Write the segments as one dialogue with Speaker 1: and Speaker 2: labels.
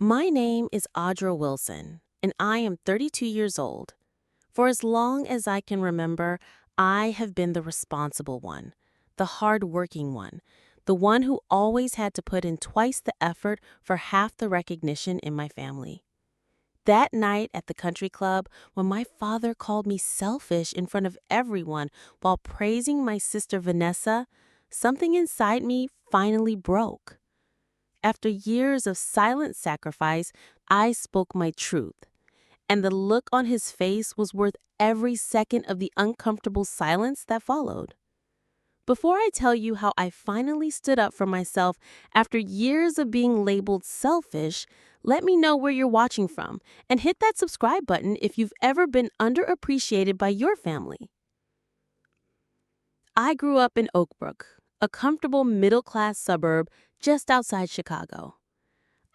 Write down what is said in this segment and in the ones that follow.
Speaker 1: My name is Audra Wilson, and I am 32 years old. For as long as I can remember, I have been the responsible one, the hardworking one, the one who always had to put in twice the effort for half the recognition in my family. That night at the country club, when my father called me selfish in front of everyone while praising my sister Vanessa, something inside me finally broke. After years of silent sacrifice, I spoke my truth, and the look on his face was worth every second of the uncomfortable silence that followed. Before I tell you how I finally stood up for myself after years of being labeled selfish, let me know where you're watching from and hit that subscribe button if you've ever been underappreciated by your family. I grew up in Oak Brook, a comfortable middle-class suburb just outside Chicago.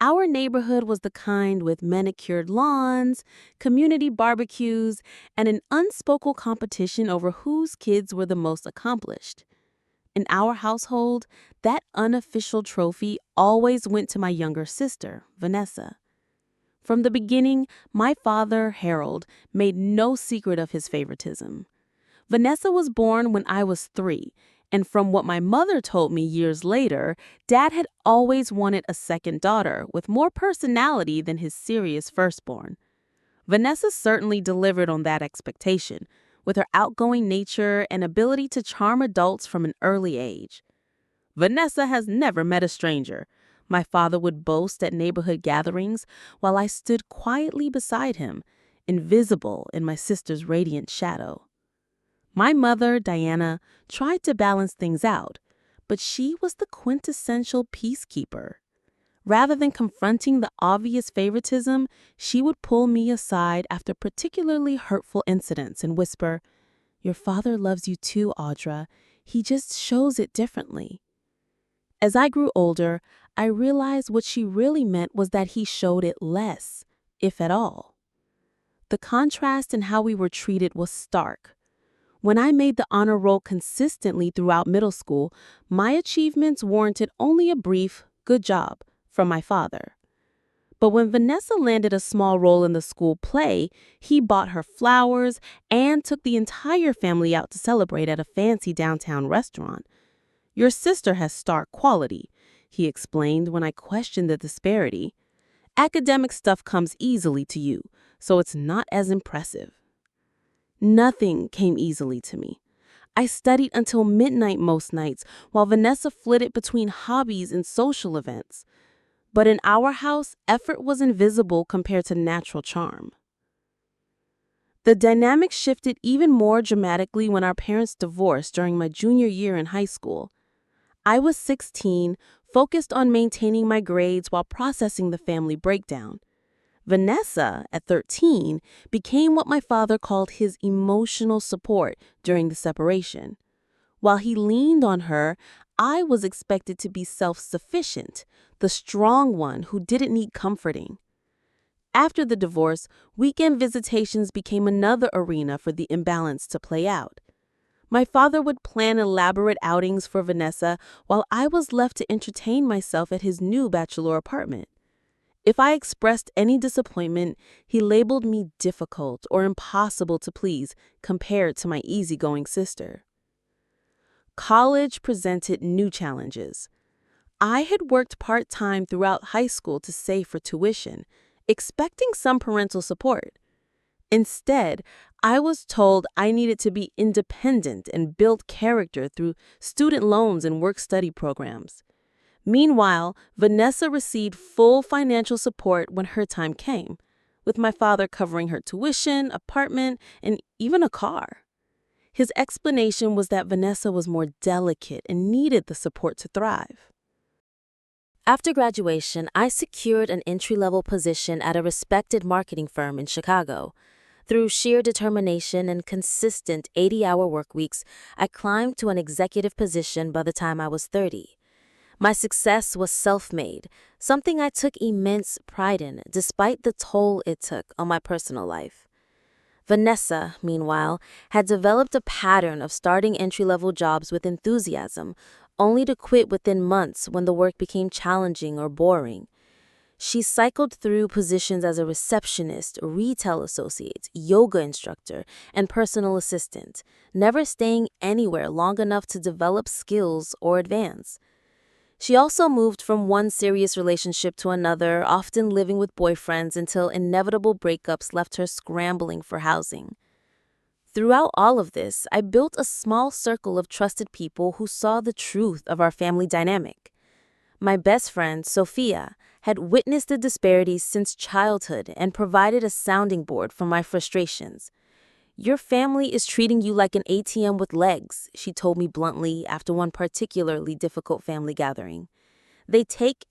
Speaker 1: Our neighborhood was the kind with manicured lawns, community barbecues, and an unspoken competition over whose kids were the most accomplished. In our household, that unofficial trophy always went to my younger sister, Vanessa. From the beginning, my father, Harold, made no secret of his favoritism. Vanessa was born when I was 3, and from what my mother told me years later, Dad had always wanted a second daughter with more personality than his serious firstborn. Vanessa certainly delivered on that expectation, with her outgoing nature and ability to charm adults from an early age. Vanessa has never met a stranger, my father would boast at neighborhood gatherings while I stood quietly beside him, invisible in my sister's radiant shadow. My mother, Diana, tried to balance things out, but she was the quintessential peacekeeper. Rather than confronting the obvious favoritism, she would pull me aside after particularly hurtful incidents and whisper, "Your father loves you too, Audra. He just shows it differently." As I grew older, I realized what she really meant was that he showed it less, if at all. The contrast in how we were treated was stark. When I made the honor roll consistently throughout middle school, my achievements warranted only a brief, "good job" from my father. But when Vanessa landed a small role in the school play, he bought her flowers and took the entire family out to celebrate at a fancy downtown restaurant. "Your sister has star quality," he explained when I questioned the disparity. "Academic stuff comes easily to you, so it's not as impressive." Nothing came easily to me. I studied until midnight most nights, while Vanessa flitted between hobbies and social events. But in our house, effort was invisible compared to natural charm. The dynamic shifted even more dramatically when our parents divorced during my junior year in high school. I was 16, focused on maintaining my grades while processing the family breakdown. Vanessa, at 13, became what my father called his emotional support during the separation. While he leaned on her, I was expected to be self-sufficient, the strong one who didn't need comforting. After the divorce, weekend visitations became another arena for the imbalance to play out. My father would plan elaborate outings for Vanessa while I was left to entertain myself at his new bachelor apartment. If I expressed any disappointment, he labeled me difficult or impossible to please compared to my easygoing sister. College presented new challenges. I had worked part-time throughout high school to save for tuition, expecting some parental support. Instead, I was told I needed to be independent and build character through student loans and work-study programs. Meanwhile, Vanessa received full financial support when her time came, with my father covering her tuition, apartment, and even a car. His explanation was that Vanessa was more delicate and needed the support to thrive. After graduation, I secured an entry-level position at a respected marketing firm in Chicago. Through sheer determination and consistent 80-hour work weeks, I climbed to an executive position by the time I was 30. My success was self-made, something I took immense pride in, despite the toll it took on my personal life. Vanessa, meanwhile, had developed a pattern of starting entry-level jobs with enthusiasm, only to quit within months when the work became challenging or boring. She cycled through positions as a receptionist, retail associate, yoga instructor, and personal assistant, never staying anywhere long enough to develop skills or advance. She also moved from one serious relationship to another, often living with boyfriends until inevitable breakups left her scrambling for housing. Throughout all of this, I built a small circle of trusted people who saw the truth of our family dynamic. My best friend, Sophia, had witnessed the disparities since childhood and provided a sounding board for my frustrations. "Your family is treating you like an ATM with legs," she told me bluntly after one particularly difficult family gathering. "They take,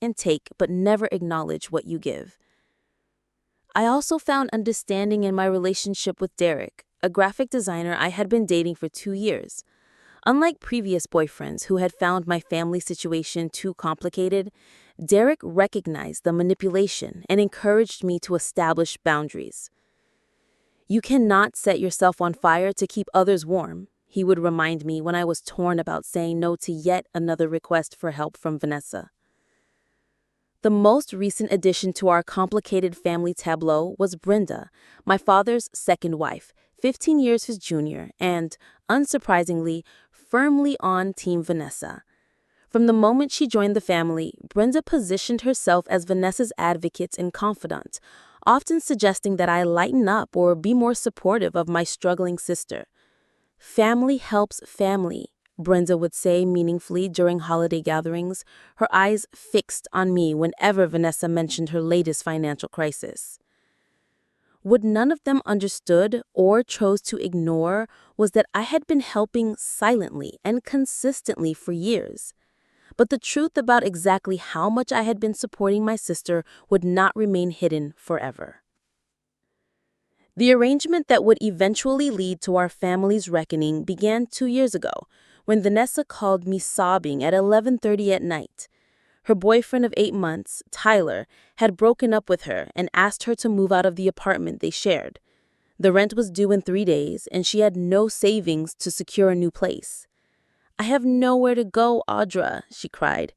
Speaker 1: but never acknowledge what you give." I also found understanding in my relationship with Derek, a graphic designer I had been dating for 2 years. Unlike previous boyfriends who had found my family situation too complicated, Derek recognized the manipulation and encouraged me to establish boundaries. "You cannot set yourself on fire to keep others warm," he would remind me when I was torn about saying no to yet another request for help from Vanessa. The most recent addition to our complicated family tableau was Brenda, my father's second wife, 15 years his junior, and, unsurprisingly, firmly on Team Vanessa. From the moment she joined the family, Brenda positioned herself as Vanessa's advocate and confidant, often suggesting that I lighten up or be more supportive of my struggling sister. "Family helps family," Brenda would say meaningfully during holiday gatherings, her eyes fixed on me whenever Vanessa mentioned her latest financial crisis. What none of them understood or chose to ignore was that I had been helping silently and consistently for years. But the truth about exactly how much I had been supporting my sister would not remain hidden forever. The arrangement that would eventually lead to our family's reckoning began 2 years ago, when Vanessa called me sobbing at 11:30 at night. Her boyfriend of 8 months, Tyler, had broken up with her and asked her to move out of the apartment they shared. The rent was due in 3 days, and she had no savings to secure a new place. "I have nowhere to go, Audra," she cried.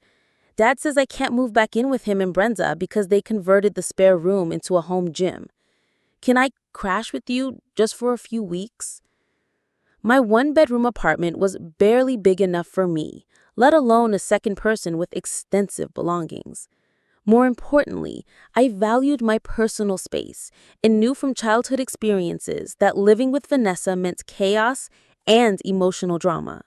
Speaker 1: "Dad says I can't move back in with him and Brenda because they converted the spare room into a home gym. Can I crash with you just for a few weeks?" My one-bedroom apartment was barely big enough for me, let alone a second person with extensive belongings. More importantly, I valued my personal space and knew from childhood experiences that living with Vanessa meant chaos and emotional drama.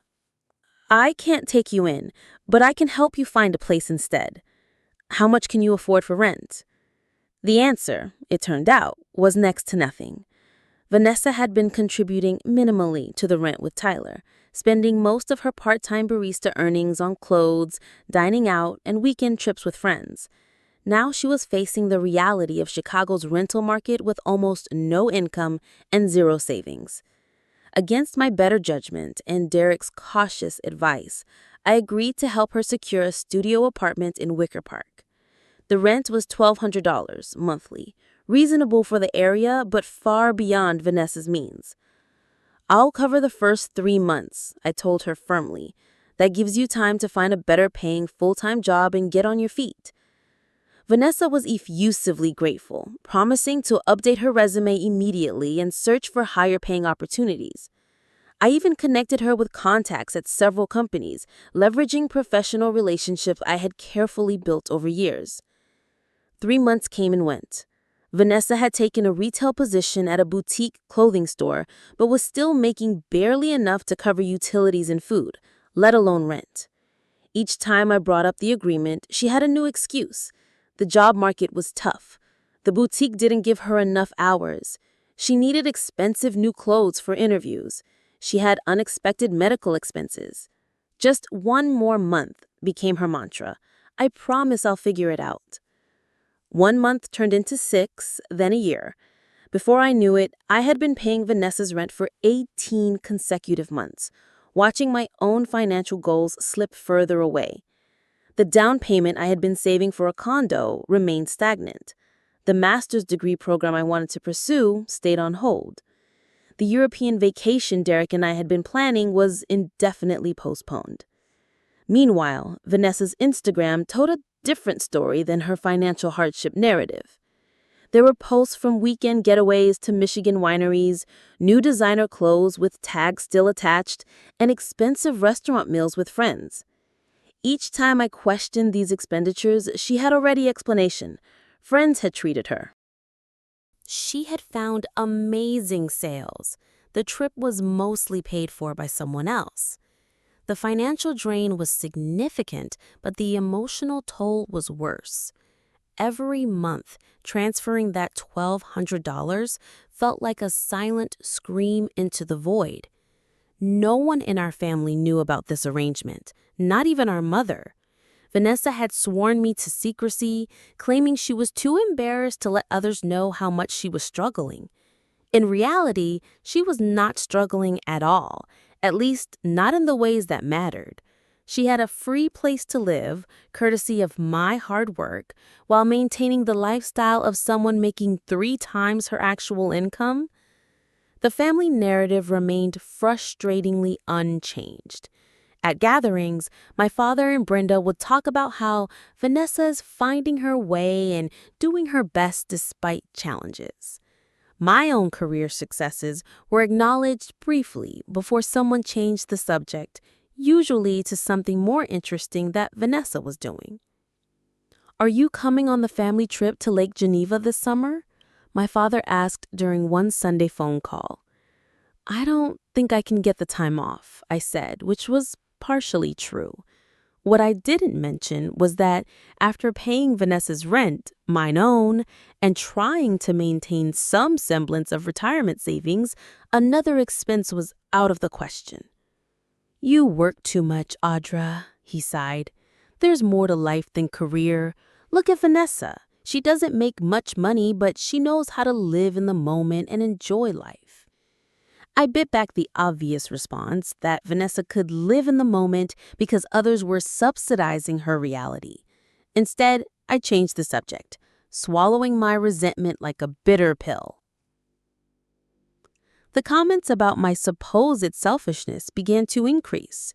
Speaker 1: "I can't take you in, but I can help you find a place instead. How much can you afford for rent?" The answer, it turned out, was next to nothing. Vanessa had been contributing minimally to the rent with Tyler, spending most of her part-time barista earnings on clothes, dining out, and weekend trips with friends. Now she was facing the reality of Chicago's rental market with almost no income and zero savings. Against my better judgment and Derek's cautious advice, I agreed to help her secure a studio apartment in Wicker Park. The rent was $1,200 monthly, reasonable for the area but far beyond Vanessa's means. "I'll cover the first 3 months," I told her firmly. "That gives you time to find a better-paying full-time job and get on your feet." Vanessa was effusively grateful, promising to update her resume immediately and search for higher-paying opportunities. I even connected her with contacts at several companies, leveraging professional relationships I had carefully built over years. 3 months came and went. Vanessa had taken a retail position at a boutique clothing store, but was still making barely enough to cover utilities and food, let alone rent. Each time I brought up the agreement, she had a new excuse. The job market was tough. The boutique didn't give her enough hours. She needed expensive new clothes for interviews. She had unexpected medical expenses. "Just 1 more month," became her mantra. "I promise I'll figure it out." 1 month turned into 6, then a year. Before I knew it, I had been paying Vanessa's rent for 18 consecutive months, watching my own financial goals slip further away. The down payment I had been saving for a condo remained stagnant. The master's degree program I wanted to pursue stayed on hold. The European vacation Derek and I had been planning was indefinitely postponed. Meanwhile, Vanessa's Instagram told a different story than her financial hardship narrative. There were posts from weekend getaways to Michigan wineries, new designer clothes with tags still attached, and expensive restaurant meals with friends. Each time I questioned these expenditures, she had a ready explanation. Friends had treated her. She had found amazing sales. The trip was mostly paid for by someone else. The financial drain was significant, but the emotional toll was worse. Every month, transferring that $1,200 felt like a silent scream into the void. No one in our family knew about this arrangement, not even our mother. Vanessa had sworn me to secrecy, claiming she was too embarrassed to let others know how much she was struggling. In reality, she was not struggling at all, at least not in the ways that mattered. She had a free place to live, courtesy of my hard work, while maintaining the lifestyle of someone making 3 times her actual income. The family narrative remained frustratingly unchanged. At gatherings, my father and Brenda would talk about how Vanessa is finding her way and doing her best despite challenges. My own career successes were acknowledged briefly before someone changed the subject, usually to something more interesting that Vanessa was doing. "Are you coming on the family trip to Lake Geneva this summer?" my father asked during one Sunday phone call. "I don't think I can get the time off," I said, which was partially true. What I didn't mention was that after paying Vanessa's rent, mine own, and trying to maintain some semblance of retirement savings, another expense was out of the question. "You work too much, Audra," he sighed. "There's more to life than career. Look at Vanessa. She doesn't make much money, but she knows how to live in the moment and enjoy life." I bit back the obvious response that Vanessa could live in the moment because others were subsidizing her reality. Instead, I changed the subject, swallowing my resentment like a bitter pill. The comments about my supposed selfishness began to increase.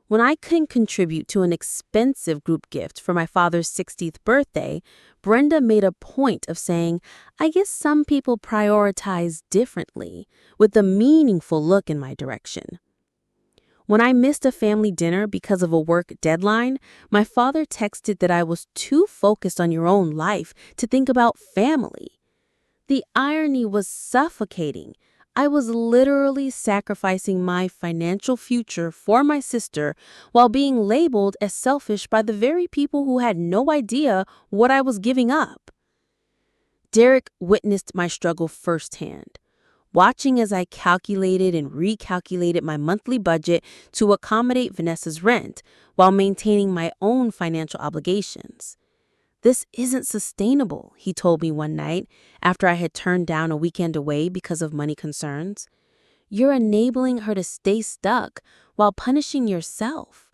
Speaker 1: When I couldn't contribute to an expensive group gift for my father's 60th birthday, Brenda made a point of saying, "I guess some people prioritize differently," with a meaningful look in my direction. When I missed a family dinner because of a work deadline, my father texted that I was too focused on your own life to think about family. The irony was suffocating. I was literally sacrificing my financial future for my sister while being labeled as selfish by the very people who had no idea what I was giving up. Derek witnessed my struggle firsthand, watching as I calculated and recalculated my monthly budget to accommodate Vanessa's rent while maintaining my own financial obligations. "This isn't sustainable," he told me one night after I had turned down a weekend away because of money concerns. "You're enabling her to stay stuck while punishing yourself."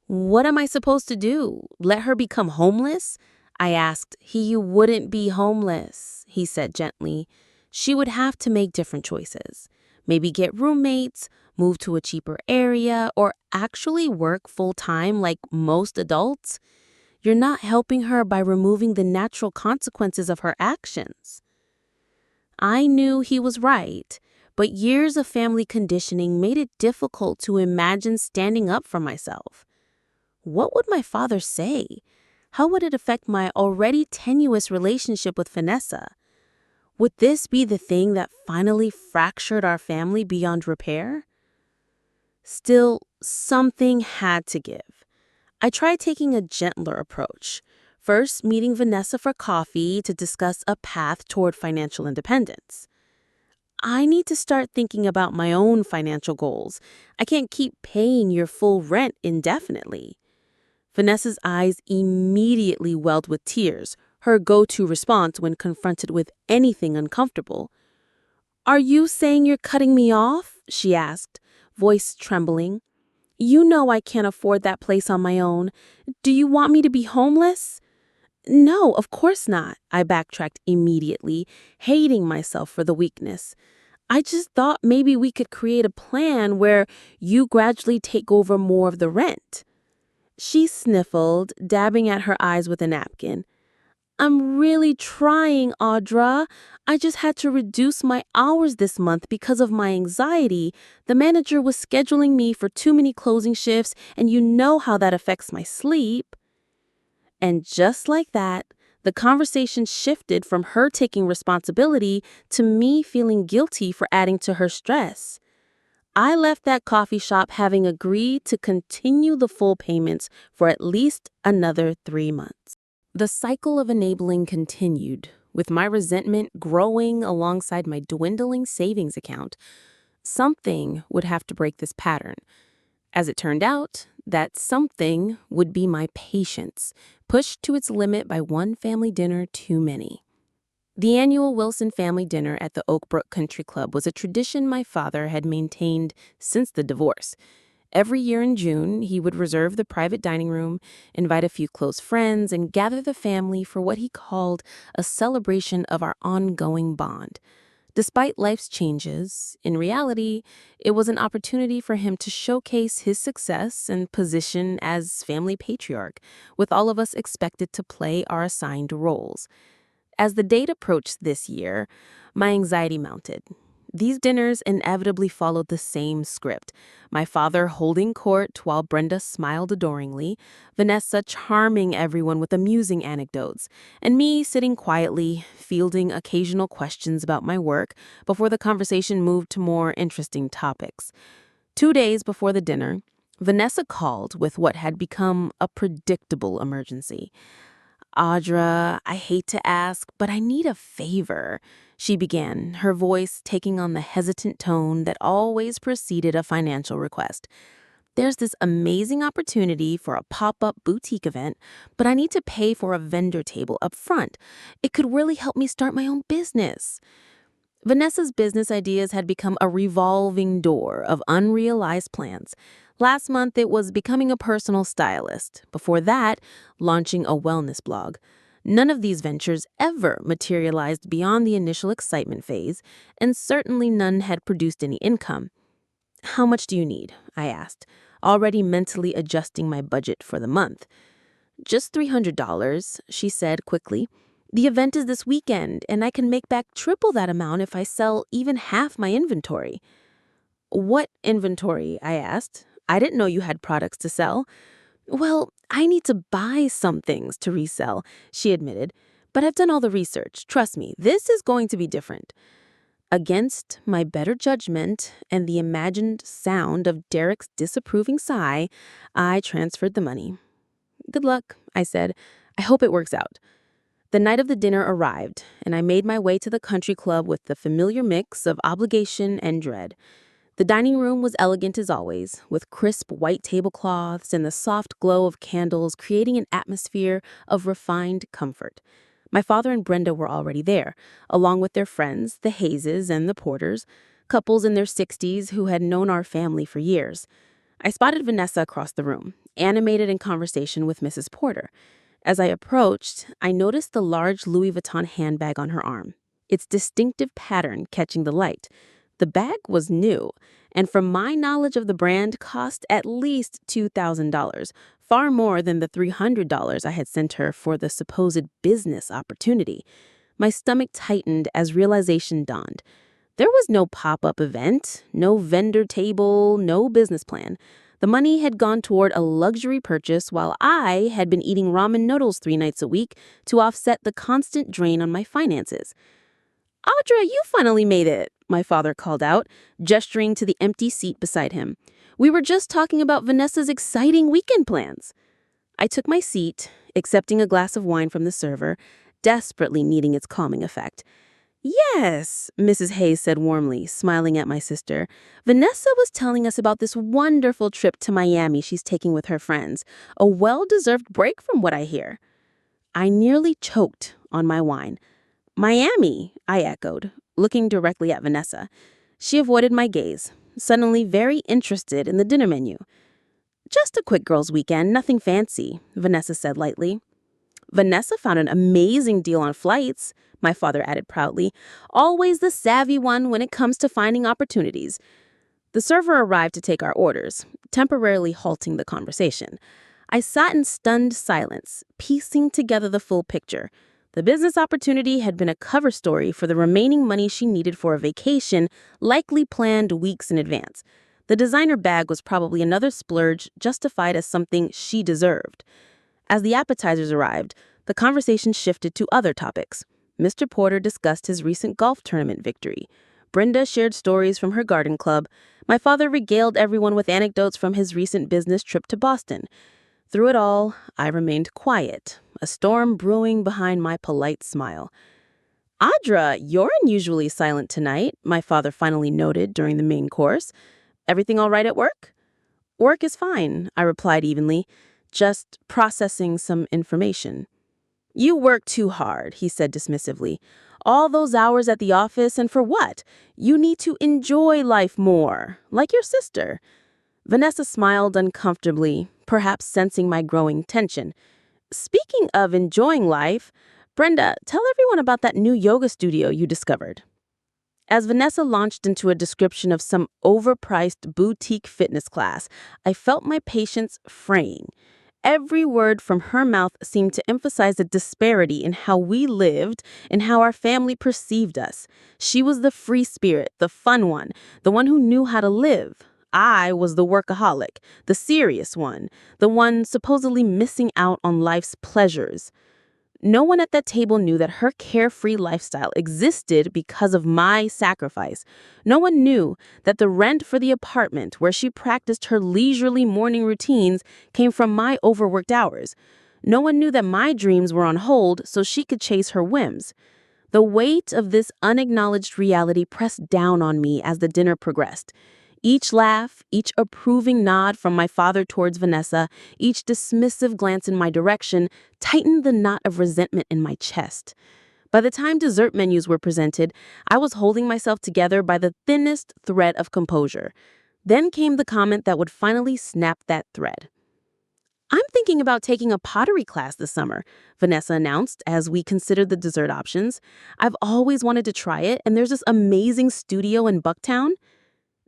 Speaker 1: "What am I supposed to do? Let her become homeless?" I asked. "You wouldn't be homeless," he said gently. "She would have to make different choices. Maybe get roommates, move to a cheaper area, or actually work full-time like most adults. You're not helping her by removing the natural consequences of her actions." I knew he was right, but years of family conditioning made it difficult to imagine standing up for myself. What would my father say? How would it affect my already tenuous relationship with Vanessa? Would this be the thing that finally fractured our family beyond repair? Still, something had to give. I tried taking a gentler approach, first meeting Vanessa for coffee to discuss a path toward financial independence. "I need to start thinking about my own financial goals. I can't keep paying your full rent indefinitely." Vanessa's eyes immediately welled with tears, her go-to response when confronted with anything uncomfortable. "Are you saying you're cutting me off?" she asked, voice trembling. "You know I can't afford that place on my own. Do you want me to be homeless?" "No, of course not," I backtracked immediately, hating myself for the weakness. "I just thought maybe we could create a plan where you gradually take over more of the rent." She sniffled, dabbing at her eyes with a napkin. I'm really trying, Audra. I just had to reduce my hours this month because of my anxiety. The manager was scheduling me for too many closing shifts, and you know how that affects my sleep. And just like that, the conversation shifted from her taking responsibility to me feeling guilty for adding to her stress. I left that coffee shop having agreed to continue the full payments for at least another 3 months. The cycle of enabling continued, with my resentment growing alongside my dwindling savings account. Something would have to break this pattern. As it turned out, that something would be my patience, pushed to its limit by one family dinner too many. The annual Wilson family dinner at the Oak Brook Country Club was a tradition my father had maintained since the divorce. Every year in June, he would reserve the private dining room, invite a few close friends, and gather the family for what he called a celebration of our ongoing bond. Despite life's changes, in reality, it was an opportunity for him to showcase his success and position as family patriarch, with all of us expected to play our assigned roles. As the date approached this year, my anxiety mounted. These dinners inevitably followed the same script. My father holding court while Brenda smiled adoringly, Vanessa charming everyone with amusing anecdotes, and me sitting quietly, fielding occasional questions about my work before the conversation moved to more interesting topics. 2 days before the dinner, Vanessa called with what had become a predictable emergency. Audra, I hate to ask, but I need a favor, she began, her voice taking on the hesitant tone that always preceded a financial request. There's this amazing opportunity for a pop-up boutique event, but I need to pay for a vendor table up front. It could really help me start my own business. Vanessa's business ideas had become a revolving door of unrealized plans. Last month, it was becoming a personal stylist. Before that, launching a wellness blog. None of these ventures ever materialized beyond the initial excitement phase, and certainly none had produced any income. How much do you need? I asked, already mentally adjusting my budget for the month. Just $300, she said quickly. The event is this weekend, and I can make back triple that amount if I sell even half my inventory. What inventory? I asked. I didn't know you had products to sell. Well, I need to buy some things to resell, she admitted. But I've done all the research. Trust me, this is going to be different. Against my better judgment and the imagined sound of Derek's disapproving sigh, I transferred the money. Good luck, I said. I hope it works out. The night of the dinner arrived, and I made my way to the country club with the familiar mix of obligation and dread. The dining room was elegant as always, with crisp white tablecloths and the soft glow of candles creating an atmosphere of refined comfort. My father and Brenda were already there, along with their friends, the Hayeses and the Porters, couples in their 60s who had known our family for years. I spotted Vanessa across the room, animated in conversation with Mrs. Porter. As I approached, I noticed the large Louis Vuitton handbag on her arm, its distinctive pattern catching the light. The bag was new, and from my knowledge of the brand, cost at least $2,000, far more than the $300 I had sent her for the supposed business opportunity. My stomach tightened as realization dawned. There was no pop-up event, no vendor table, no business plan. The money had gone toward a luxury purchase while I had been eating ramen noodles 3 nights a week to offset the constant drain on my finances. Audra, you finally made it, my father called out, gesturing to the empty seat beside him. We were just talking about Vanessa's exciting weekend plans. I took my seat, accepting a glass of wine from the server, desperately needing its calming effect. Yes, Mrs. Hayes said warmly, smiling at my sister. Vanessa was telling us about this wonderful trip to Miami she's taking with her friends. A well-deserved break from what I hear. I nearly choked on my wine. Miami, I echoed, looking directly at Vanessa. She avoided my gaze, suddenly very interested in the dinner menu. Just a quick girls' weekend, nothing fancy, Vanessa said lightly. Vanessa found an amazing deal on flights, my father added proudly. Always the savvy one when it comes to finding opportunities. The server arrived to take our orders, temporarily halting the conversation. I sat in stunned silence, piecing together the full picture. The business opportunity had been a cover story for the remaining money she needed for a vacation, likely planned weeks in advance. The designer bag was probably another splurge justified as something she deserved. As the appetizers arrived, the conversation shifted to other topics. Mr. Porter discussed his recent golf tournament victory. Brenda shared stories from her garden club. My father regaled everyone with anecdotes from his recent business trip to Boston. Through it all, I remained quiet, a storm brewing behind my polite smile. Audra, you're unusually silent tonight, my father finally noted during the main course. Everything all right at work? Work is fine, I replied evenly, just processing some information. You work too hard, he said dismissively. All those hours at the office, and for what? You need to enjoy life more, like your sister. Vanessa smiled uncomfortably, perhaps sensing my growing tension. Speaking of enjoying life, Brenda, tell everyone about that new yoga studio you discovered. As Vanessa launched into a description of some overpriced boutique fitness class, I felt my patience fraying. Every word from her mouth seemed to emphasize a disparity in how we lived and how our family perceived us. She was the free spirit, the fun one, the one who knew how to live. I was the workaholic, the serious one, the one supposedly missing out on life's pleasures. No one at that table knew that her carefree lifestyle existed because of my sacrifice. No one knew that the rent for the apartment where she practiced her leisurely morning routines came from my overworked hours. No one knew that my dreams were on hold so she could chase her whims. The weight of this unacknowledged reality pressed down on me as the dinner progressed. Each laugh, each approving nod from my father towards Vanessa, each dismissive glance in my direction tightened the knot of resentment in my chest. By the time dessert menus were presented, I was holding myself together by the thinnest thread of composure. Then came the comment that would finally snap that thread. I'm thinking about taking a pottery class this summer, Vanessa announced as we considered the dessert options. I've always wanted to try it, and there's this amazing studio in Bucktown.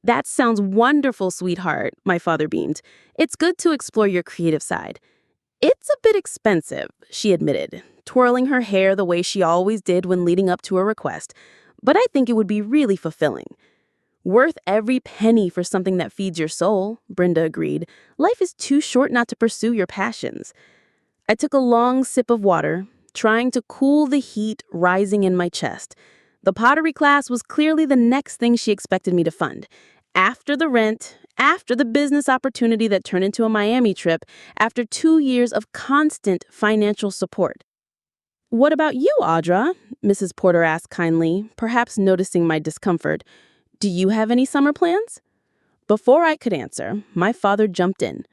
Speaker 1: That sounds wonderful, sweetheart, my father beamed. It's good to explore your creative side. It's a bit expensive, she admitted, twirling her hair the way she always did when leading up to a request, but I think it would be really fulfilling. Worth every penny for something that feeds your soul, Brenda agreed. Life is too short not to pursue your passions. I took a long sip of water, trying to cool the heat rising in my chest. The pottery class was clearly the next thing she expected me to fund. After the rent, after the business opportunity that turned into a Miami trip, after 2 years of constant financial support. What about you, Audra? Mrs. Porter asked kindly, perhaps noticing my discomfort. Do you have any summer plans? Before I could answer, my father jumped in.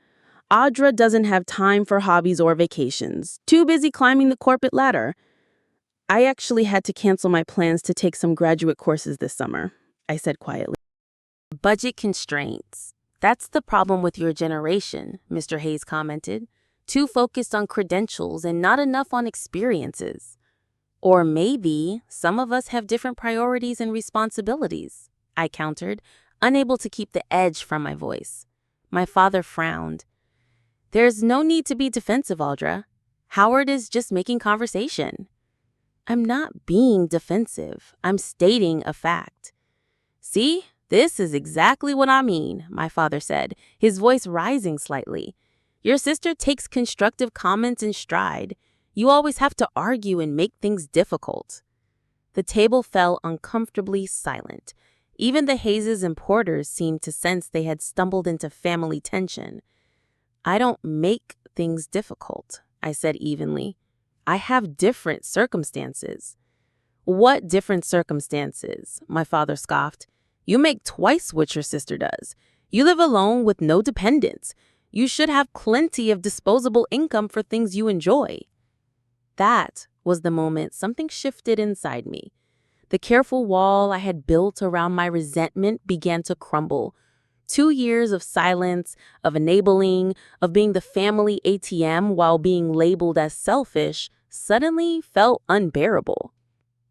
Speaker 1: Audra doesn't have time for hobbies or vacations. Too busy climbing the corporate ladder. I actually had to cancel my plans to take some graduate courses this summer, I said quietly. Budget constraints. That's the problem with your generation, Mr. Hayes commented. Too focused on credentials and not enough on experiences. Or maybe some of us have different priorities and responsibilities, I countered, unable to keep the edge from my voice. My father frowned. There's no need to be defensive, Audra. Howard is just making conversation. I'm not being defensive. I'm stating a fact. See? This is exactly what I mean, my father said, his voice rising slightly. Your sister takes constructive comments in stride. You always have to argue and make things difficult. The table fell uncomfortably silent. Even the Hayes and Porters seemed to sense they had stumbled into family tension. I don't make things difficult, I said evenly. I have different circumstances. What different circumstances? My father scoffed. You make twice what your sister does. You live alone with no dependents. You should have plenty of disposable income for things you enjoy. That was the moment something shifted inside me. The careful wall I had built around my resentment began to crumble. 2 years of silence, of enabling, of being the family ATM while being labeled as selfish suddenly felt unbearable.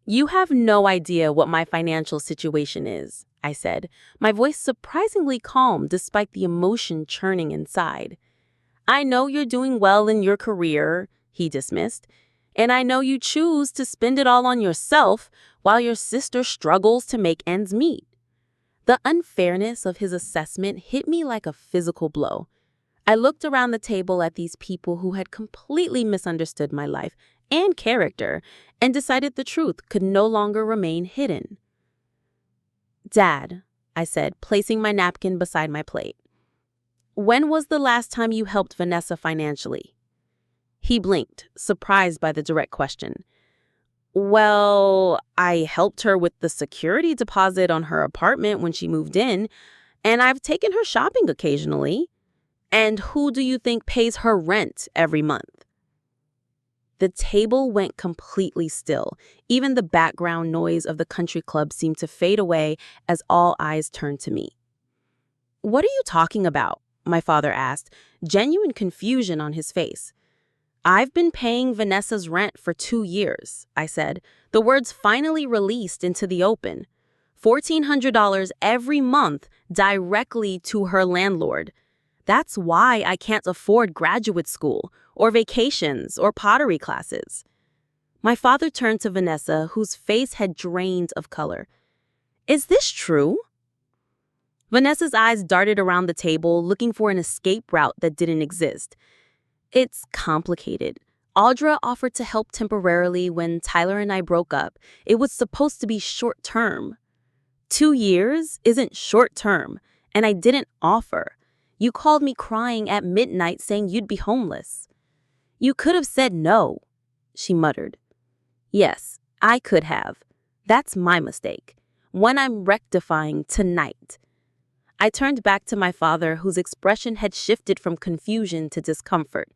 Speaker 1: You have no idea what my financial situation is, I said, my voice surprisingly calm despite the emotion churning inside. I know you're doing well in your career, he dismissed, and I know you choose to spend it all on yourself while your sister struggles to make ends meet. The unfairness of his assessment hit me like a physical blow. I looked around the table at these people who had completely misunderstood my life and character and decided the truth could no longer remain hidden. "Dad," I said, placing my napkin beside my plate, "when was the last time you helped Vanessa financially?" He blinked, surprised by the direct question. "Well, I helped her with the security deposit on her apartment when she moved in, and I've taken her shopping occasionally. And who do you think pays her rent every month?" The table went completely still. Even the background noise of the country club seemed to fade away as all eyes turned to me. "What are you talking about?" my father asked, genuine confusion on his face. "I've been paying Vanessa's rent for 2 years," I said, the words finally released into the open. $1,400 every month directly to her landlord. That's why I can't afford graduate school, or vacations, or pottery classes. My father turned to Vanessa, whose face had drained of color. "Is this true?" Vanessa's eyes darted around the table, looking for an escape route that didn't exist. "It's complicated. Audra offered to help temporarily when Tyler and I broke up. It was supposed to be short-term. 2 years isn't short-term, and I didn't offer. You called me crying at midnight saying you'd be homeless." "You could have said no," she muttered. "Yes, I could have. That's my mistake. One I'm rectifying tonight." I turned back to my father, whose expression had shifted from confusion to discomfort.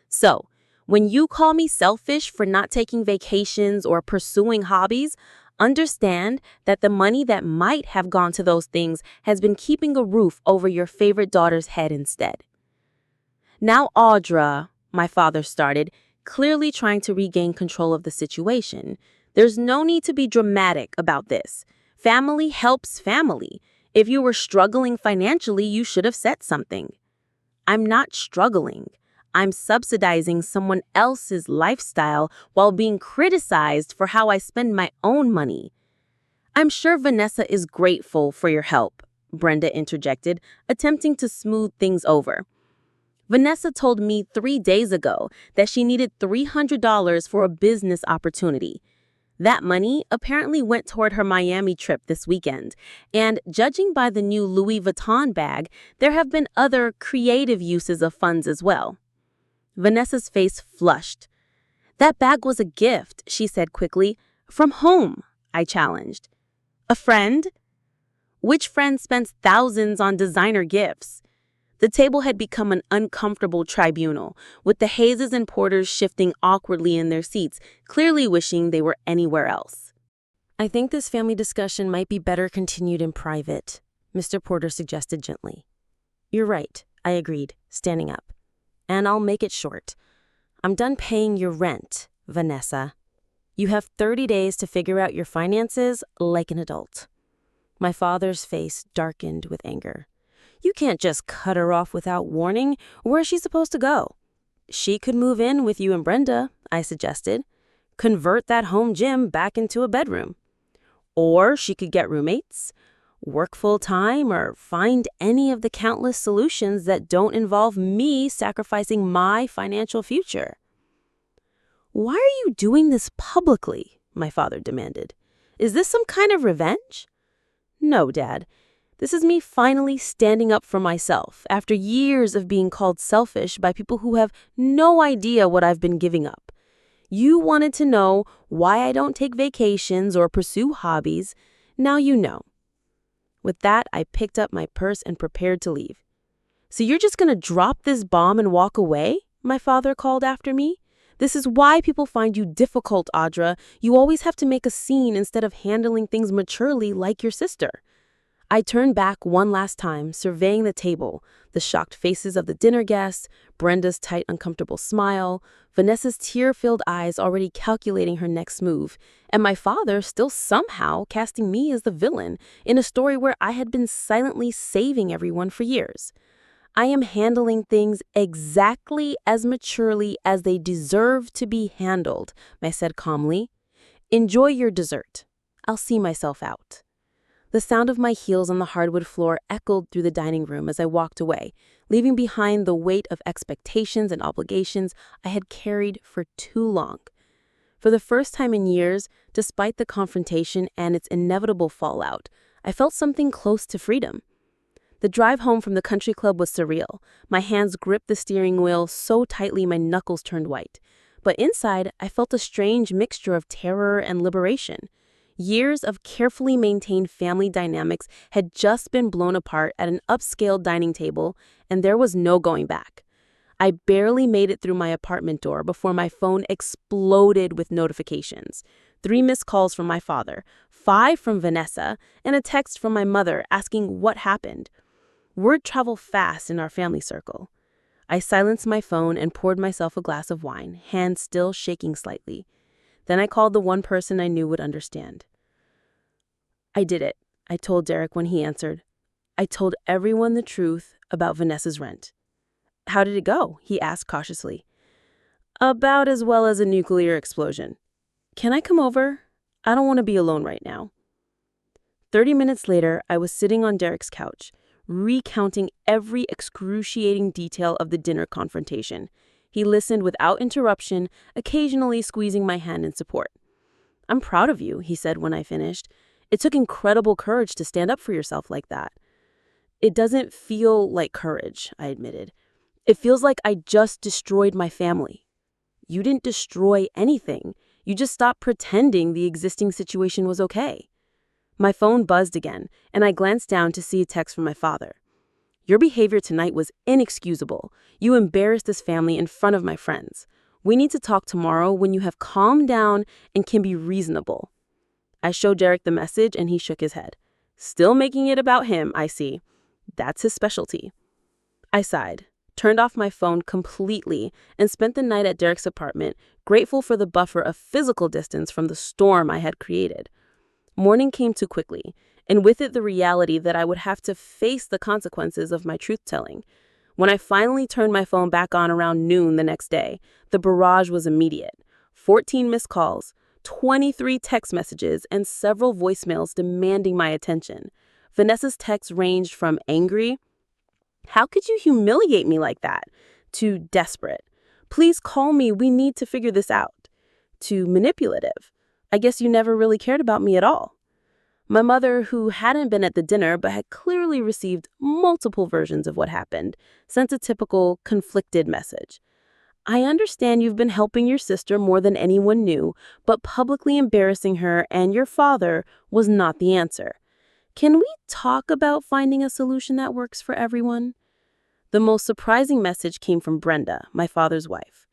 Speaker 1: "So, when you call me selfish for not taking vacations or pursuing hobbies, understand that the money that might have gone to those things has been keeping a roof over your favorite daughter's head instead." "Now, Audra," my father started, clearly trying to regain control of the situation, "there's no need to be dramatic about this. Family helps family. If you were struggling financially, you should have said something." "I'm not struggling. I'm subsidizing someone else's lifestyle while being criticized for how I spend my own money." "I'm sure Vanessa is grateful for your help," Brenda interjected, attempting to smooth things over. "Vanessa told me 3 days ago that she needed $300 for a business opportunity. That money apparently went toward her Miami trip this weekend, and judging by the new Louis Vuitton bag, there have been other creative uses of funds as well." Vanessa's face flushed. "That bag was a gift," she said quickly. "From whom?" I challenged. "A friend?" "Which friend spends thousands on designer gifts?" The table had become an uncomfortable tribunal, with the Hayes and Porters shifting awkwardly in their seats, clearly wishing they were anywhere else. "I think this family discussion might be better continued in private," Mr. Porter suggested gently. "You're right," I agreed, standing up. "And I'll make it short. I'm done paying your rent, Vanessa. You have 30 days to figure out your finances like an adult." My father's face darkened with anger. "You can't just cut her off without warning. Where's she supposed to go?" "She could move in with you and Brenda," I suggested. "Convert that home gym back into a bedroom. Or she could get roommates, work full-time, or find any of the countless solutions that don't involve me sacrificing my financial future." "Why are you doing this publicly?" my father demanded. "Is this some kind of revenge?" "No, Dad. This is me finally standing up for myself after years of being called selfish by people who have no idea what I've been giving up. You wanted to know why I don't take vacations or pursue hobbies. Now you know." With that, I picked up my purse and prepared to leave. "So you're just going to drop this bomb and walk away?" my father called after me. "This is why people find you difficult, Audra. You always have to make a scene instead of handling things maturely like your sister." I turned back one last time, surveying the table, the shocked faces of the dinner guests, Brenda's tight, uncomfortable smile, Vanessa's tear-filled eyes already calculating her next move, and my father still somehow casting me as the villain in a story where I had been silently saving everyone for years. I am handling things exactly as maturely as they deserve to be handled, I said calmly. Enjoy your dessert. I'll see myself out. The sound of my heels on the hardwood floor echoed through the dining room as I walked away, leaving behind the weight of expectations and obligations I had carried for too long. For the first time in years, despite the confrontation and its inevitable fallout, I felt something close to freedom. The drive home from the country club was surreal. My hands gripped the steering wheel so tightly my knuckles turned white. But inside, I felt a strange mixture of terror and liberation. Years of carefully maintained family dynamics had just been blown apart at an upscale dining table, and there was no going back. I barely made it through my apartment door before my phone exploded with notifications. 3 missed calls from my father, 5 from Vanessa, and a text from my mother asking what happened. Word traveled fast in our family circle. I silenced my phone and poured myself a glass of wine, hands still shaking slightly. Then I called the one person I knew would understand. I did it, I told Derek when he answered. I told everyone the truth about Vanessa's rent. How did it go? He asked cautiously. About as well as a nuclear explosion. Can I come over? I don't want to be alone right now. 30 minutes later, I was sitting on Derek's couch, recounting every excruciating detail of the dinner confrontation. He listened without interruption, occasionally squeezing my hand in support. I'm proud of you, he said when I finished. It took incredible courage to stand up for yourself like that. It doesn't feel like courage, I admitted. It feels like I just destroyed my family. You didn't destroy anything. You just stopped pretending the existing situation was okay. My phone buzzed again, and I glanced down to see a text from my father. Your behavior tonight was inexcusable. You embarrassed this family in front of my friends. We need to talk tomorrow when you have calmed down and can be reasonable. I showed Derek the message, and he shook his head. Still making it about him, I see. That's his specialty. I sighed, turned off my phone completely, and spent the night at Derek's apartment, grateful for the buffer of physical distance from the storm I had created. Morning came too quickly, and with it the reality that I would have to face the consequences of my truth-telling. When I finally turned my phone back on around noon the next day, the barrage was immediate. 14 missed calls, 23 text messages, and several voicemails demanding my attention. Vanessa's texts ranged from angry, "How could you humiliate me like that?" to desperate, "Please call me, we need to figure this out," to manipulative, "I guess you never really cared about me at all." My mother, who hadn't been at the dinner but had clearly received multiple versions of what happened, sent a typical conflicted message. "I understand you've been helping your sister more than anyone knew, but publicly embarrassing her and your father was not the answer. Can we talk about finding a solution that works for everyone?" The most surprising message came from Brenda, my father's wife.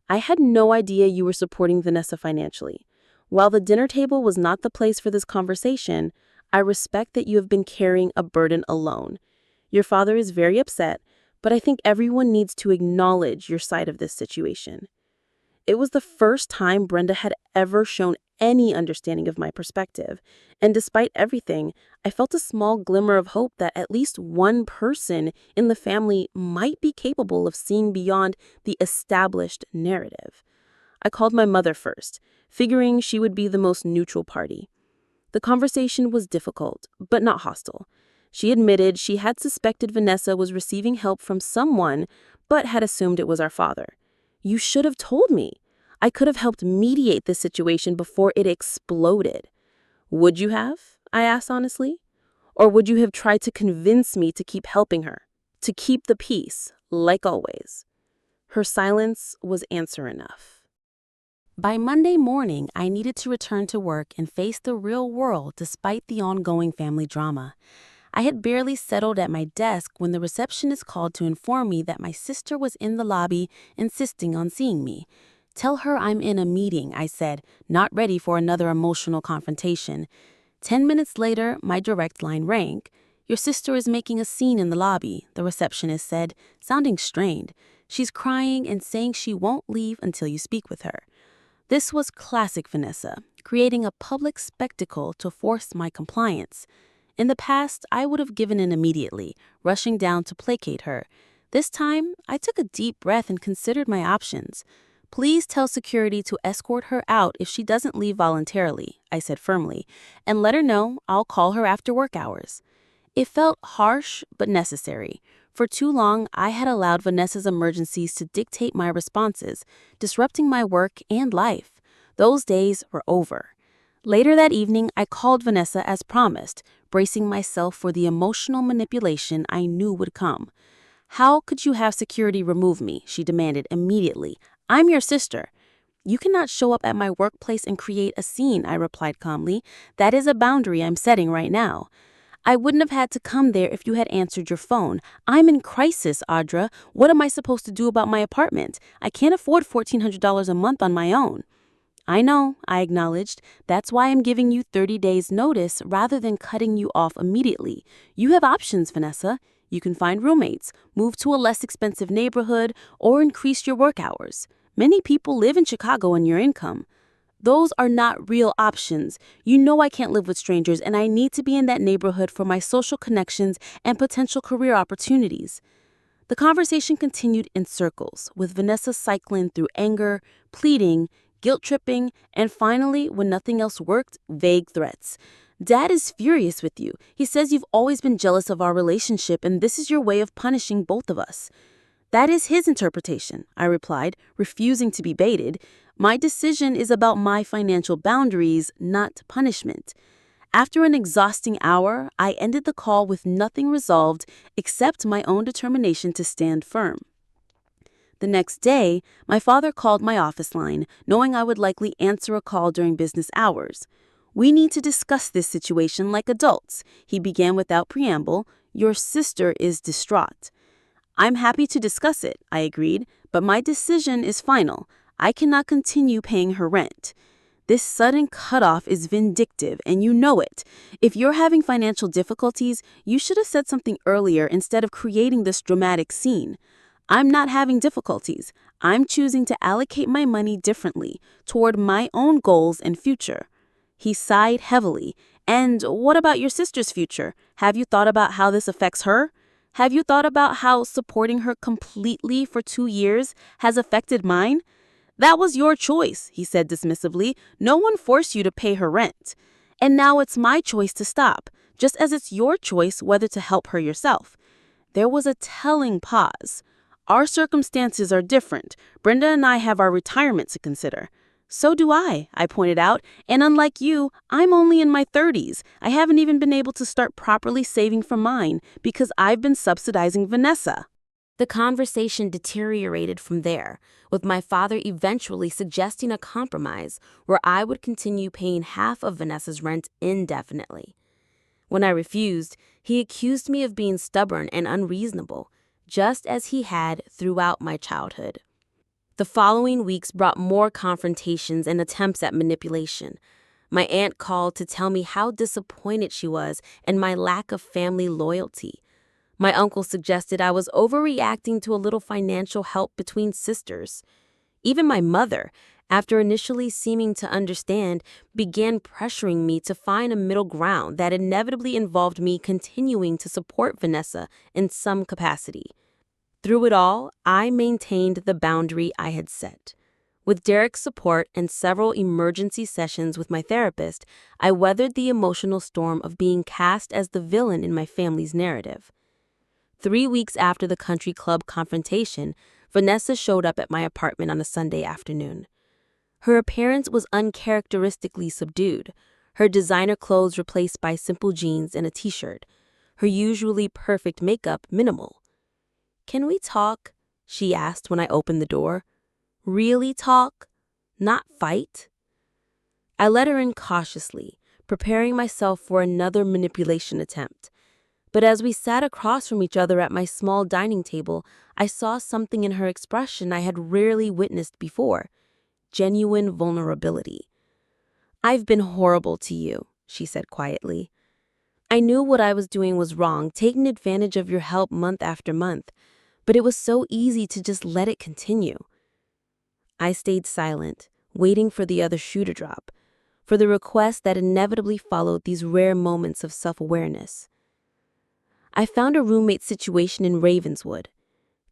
Speaker 1: "I had no idea you were supporting Vanessa financially. While the dinner table was not the place for this conversation, I respect that you have been carrying a burden alone. Your father is very upset, but I think everyone needs to acknowledge your side of this situation." It was the first time Brenda had ever shown any understanding of my perspective, and despite everything, I felt a small glimmer of hope that at least one person in the family might be capable of seeing beyond the established narrative. I called my mother first, figuring she would be the most neutral party. The conversation was difficult, but not hostile. She admitted she had suspected Vanessa was receiving help from someone, but had assumed it was our father. "You should have told me. I could have helped mediate this situation before it exploded." "Would you have?" I asked honestly. "Or would you have tried to convince me to keep helping her, to keep the peace, like always?" Her silence was answer enough. By Monday morning, I needed to return to work and face the real world despite the ongoing family drama. I had barely settled at my desk when the receptionist called to inform me that my sister was in the lobby insisting on seeing me. "Tell her I'm in a meeting," I said, not ready for another emotional confrontation. 10 minutes later, my direct line rang. "Your sister is making a scene in the lobby," the receptionist said, sounding strained. "She's crying and saying she won't leave until you speak with her." This was classic Vanessa, creating a public spectacle to force my compliance. In the past, I would have given in immediately, rushing down to placate her. This time, I took a deep breath and considered my options. Please tell security to escort her out if she doesn't leave voluntarily, I said firmly, and let her know I'll call her after work hours. It felt harsh but necessary. For too long, I had allowed Vanessa's emergencies to dictate my responses, disrupting my work and life. Those days were over. Later that evening, I called Vanessa as promised, bracing myself for the emotional manipulation I knew would come. "How could you have security remove me?" she demanded immediately. "I'm your sister." "You cannot show up at my workplace and create a scene," I replied calmly. "That is a boundary I'm setting right now." "I wouldn't have had to come there if you had answered your phone. I'm in crisis, Audra. What am I supposed to do about my apartment? I can't afford $1,400 a month on my own." "I know," I acknowledged. "That's why I'm giving you 30 days notice rather than cutting you off immediately. You have options, Vanessa. You can find roommates, move to a less expensive neighborhood, or increase your work hours. Many people live in Chicago on your income." "Those are not real options. You know I can't live with strangers, and I need to be in that neighborhood for my social connections and potential career opportunities." The conversation continued in circles, with Vanessa cycling through anger, pleading, guilt-tripping, and finally, when nothing else worked, vague threats. "Dad is furious with you. He says you've always been jealous of our relationship, and this is your way of punishing both of us." "That is his interpretation," I replied, refusing to be baited. "My decision is about my financial boundaries, not punishment." After an exhausting hour, I ended the call with nothing resolved except my own determination to stand firm. The next day, my father called my office line, knowing I would likely answer a call during business hours. "We need to discuss this situation like adults," he began without preamble. "Your sister is distraught." "I'm happy to discuss it," I agreed, "but my decision is final. I cannot continue paying her rent." This sudden cutoff is vindictive, and you know it. If you're having financial difficulties, you should have said something earlier instead of creating this dramatic scene. "I'm not having difficulties. I'm choosing to allocate my money differently, toward my own goals and future." He sighed heavily. "And what about your sister's future? Have you thought about how this affects her? Have you thought about how supporting her completely for 2 years has affected mine?" "That was your choice," he said dismissively. "No one forced you to pay her rent. And now it's my choice to stop, just as it's your choice whether to help her yourself." There was a telling pause. "Our circumstances are different. Brenda and I have our retirement to consider." "So do I pointed out, "and unlike you, I'm only in my 30s. I haven't even been able to start properly saving for mine because I've been subsidizing Vanessa." The conversation deteriorated from there, with my father eventually suggesting a compromise where I would continue paying half of Vanessa's rent indefinitely. When I refused, he accused me of being stubborn and unreasonable, just as he had throughout my childhood. The following weeks brought more confrontations and attempts at manipulation. My aunt called to tell me how disappointed she was in my lack of family loyalty. My uncle suggested I was overreacting to a little financial help between sisters. Even my mother, after initially seeming to understand, began pressuring me to find a middle ground that inevitably involved me continuing to support Vanessa in some capacity. Through it all, I maintained the boundary I had set. With Derek's support and several emergency sessions with my therapist, I weathered the emotional storm of being cast as the villain in my family's narrative. 3 weeks after the country club confrontation, Vanessa showed up at my apartment on a Sunday afternoon. Her appearance was uncharacteristically subdued, her designer clothes replaced by simple jeans and a t-shirt, her usually perfect makeup minimal. "Can we talk?" she asked when I opened the door. "Really talk? Not fight?" I let her in cautiously, preparing myself for another manipulation attempt. But as we sat across from each other at my small dining table, I saw something in her expression I had rarely witnessed before: genuine vulnerability. "I've been horrible to you," she said quietly. "I knew what I was doing was wrong, taking advantage of your help month after month. But it was so easy to just let it continue." I stayed silent, waiting for the other shoe to drop, for the request that inevitably followed these rare moments of self-awareness. "I found a roommate situation in Ravenswood.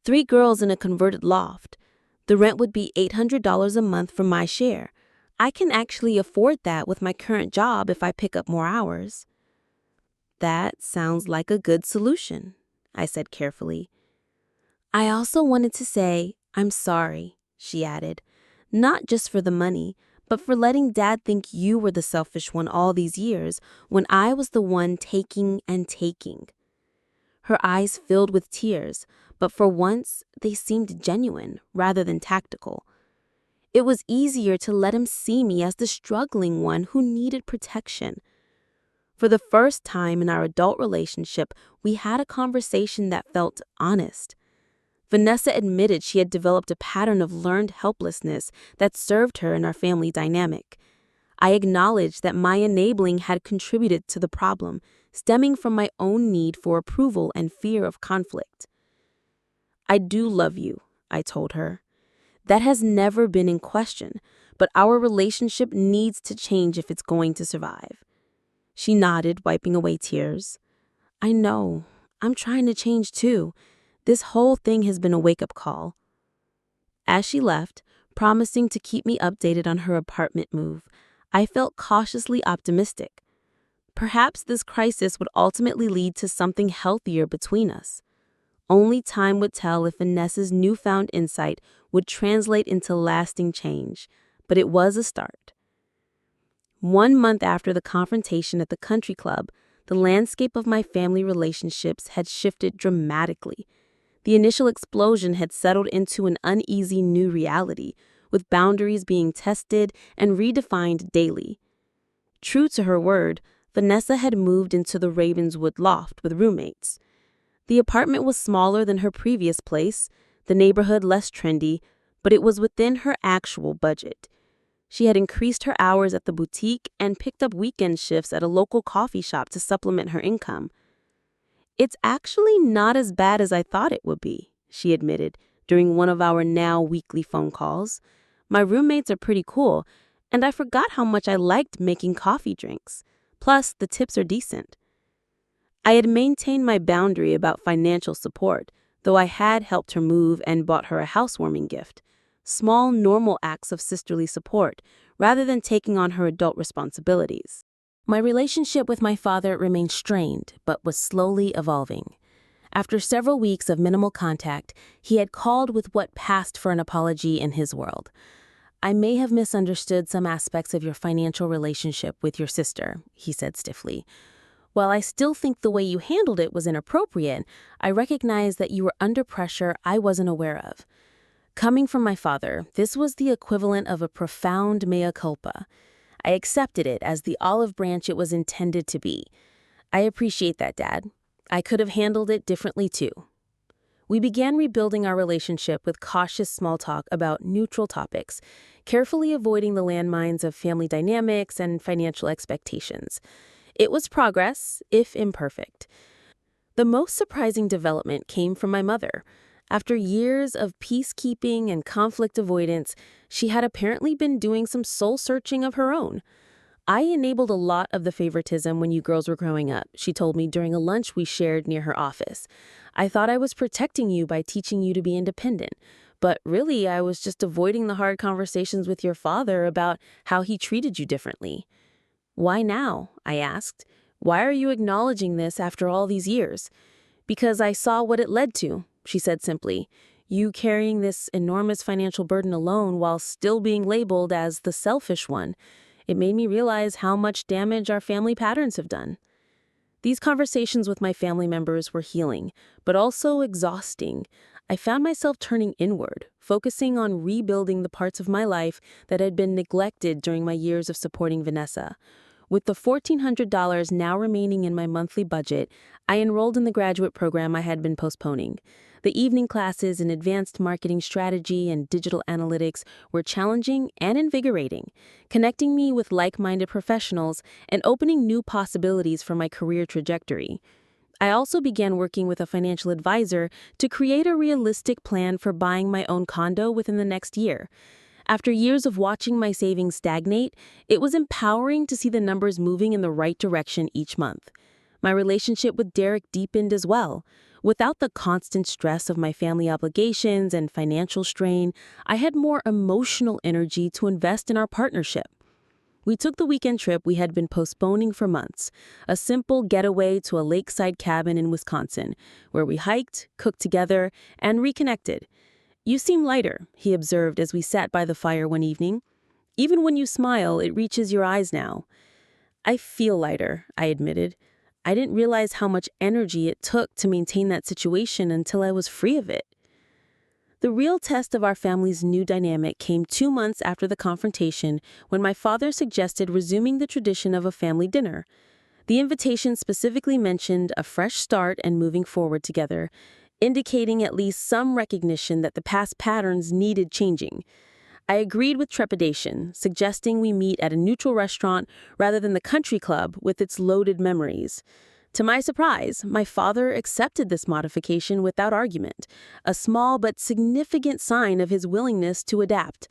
Speaker 1: 3 girls in a converted loft. The rent would be $800 a month for my share. I can actually afford that with my current job if I pick up more hours." "That sounds like a good solution," I said carefully. "I also wanted to say, I'm sorry," she added. "Not just for the money, but for letting Dad think you were the selfish one all these years when I was the one taking and taking." Her eyes filled with tears, but for once they seemed genuine rather than tactical. It was easier to let him see me as the struggling one who needed protection. For the first time in our adult relationship, we had a conversation that felt honest. Vanessa admitted she had developed a pattern of learned helplessness that served her in our family dynamic. I acknowledged that my enabling had contributed to the problem, stemming from my own need for approval and fear of conflict. "I do love you," I told her. "That has never been in question, but our relationship needs to change if it's going to survive." She nodded, wiping away tears. "I know. I'm trying to change too. This whole thing has been a wake-up call." As she left, promising to keep me updated on her apartment move, I felt cautiously optimistic. Perhaps this crisis would ultimately lead to something healthier between us. Only time would tell if Vanessa's newfound insight would translate into lasting change, but it was a start. 1 month after the confrontation at the country club, the landscape of my family relationships had shifted dramatically. The initial explosion had settled into an uneasy new reality, with boundaries being tested and redefined daily. True to her word, Vanessa had moved into the Ravenswood loft with roommates. The apartment was smaller than her previous place, the neighborhood less trendy, but it was within her actual budget. She had increased her hours at the boutique and picked up weekend shifts at a local coffee shop to supplement her income. "It's actually not as bad as I thought it would be," she admitted during one of our now weekly phone calls. "My roommates are pretty cool, and I forgot how much I liked making coffee drinks. Plus, the tips are decent." I had maintained my boundary about financial support, though I had helped her move and bought her a housewarming gift. Small, normal acts of sisterly support, rather than taking on her adult responsibilities. My relationship with my father remained strained, but was slowly evolving. After several weeks of minimal contact, he had called with what passed for an apology in his world. "I may have misunderstood some aspects of your financial relationship with your sister," he said stiffly. "While I still think the way you handled it was inappropriate, I recognize that you were under pressure I wasn't aware of." Coming from my father, this was the equivalent of a profound mea culpa. I accepted it as the olive branch it was intended to be. "I appreciate that, Dad. I could have handled it differently too." We began rebuilding our relationship with cautious small talk about neutral topics, carefully avoiding the landmines of family dynamics and financial expectations. It was progress, if imperfect. The most surprising development came from my mother. After years of peacekeeping and conflict avoidance, she had apparently been doing some soul-searching of her own. "I enabled a lot of the favoritism when you girls were growing up," she told me during a lunch we shared near her office. "I thought I was protecting you by teaching you to be independent, but really I was just avoiding the hard conversations with your father about how he treated you differently." "Why now?" I asked. "Why are you acknowledging this after all these years?" "Because I saw what it led to," she said simply. "You carrying this enormous financial burden alone while still being labeled as the selfish one. It made me realize how much damage our family patterns have done." These conversations with my family members were healing, but also exhausting. I found myself turning inward, focusing on rebuilding the parts of my life that had been neglected during my years of supporting Vanessa. With the $1,400 now remaining in my monthly budget, I enrolled in the graduate program I had been postponing. The evening classes in advanced marketing strategy and digital analytics were challenging and invigorating, connecting me with like-minded professionals and opening new possibilities for my career trajectory. I also began working with a financial advisor to create a realistic plan for buying my own condo within the next year. After years of watching my savings stagnate, it was empowering to see the numbers moving in the right direction each month. My relationship with Derek deepened as well. Without the constant stress of my family obligations and financial strain, I had more emotional energy to invest in our partnership. We took the weekend trip we had been postponing for months, a simple getaway to a lakeside cabin in Wisconsin, where we hiked, cooked together, and reconnected. "You seem lighter," he observed as we sat by the fire one evening. "Even when you smile, it reaches your eyes now." "I feel lighter," I admitted. I didn't realize how much energy it took to maintain that situation until I was free of it. The real test of our family's new dynamic came 2 months after the confrontation, when my father suggested resuming the tradition of a family dinner. The invitation specifically mentioned a fresh start and moving forward together, indicating at least some recognition that the past patterns needed changing. I agreed with trepidation, suggesting we meet at a neutral restaurant rather than the country club with its loaded memories. To my surprise, my father accepted this modification without argument, a small but significant sign of his willingness to adapt.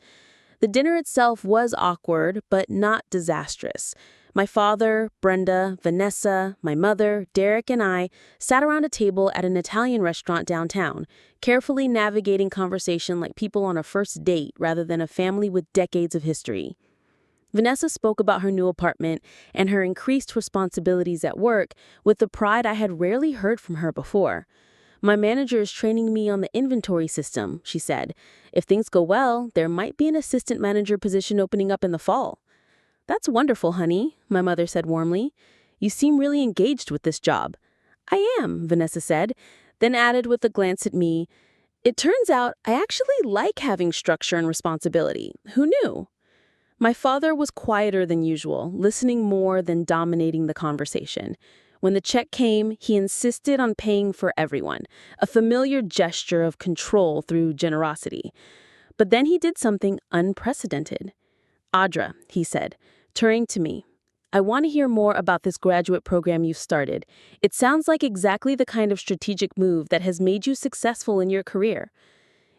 Speaker 1: The dinner itself was awkward, but not disastrous. My father, Brenda, Vanessa, my mother, Derek, and I sat around a table at an Italian restaurant downtown, carefully navigating conversation like people on a first date rather than a family with decades of history. Vanessa spoke about her new apartment and her increased responsibilities at work with the pride I had rarely heard from her before. "My manager is training me on the inventory system," she said. "If things go well, there might be an assistant manager position opening up in the fall." "That's wonderful, honey," my mother said warmly. "You seem really engaged with this job." "I am," Vanessa said, then added with a glance at me, "It turns out I actually like having structure and responsibility. Who knew?" My father was quieter than usual, listening more than dominating the conversation. When the check came, he insisted on paying for everyone, a familiar gesture of control through generosity. But then he did something unprecedented. "Audra," he said, turning to me, "I want to hear more about this graduate program you've started. It sounds like exactly the kind of strategic move that has made you successful in your career."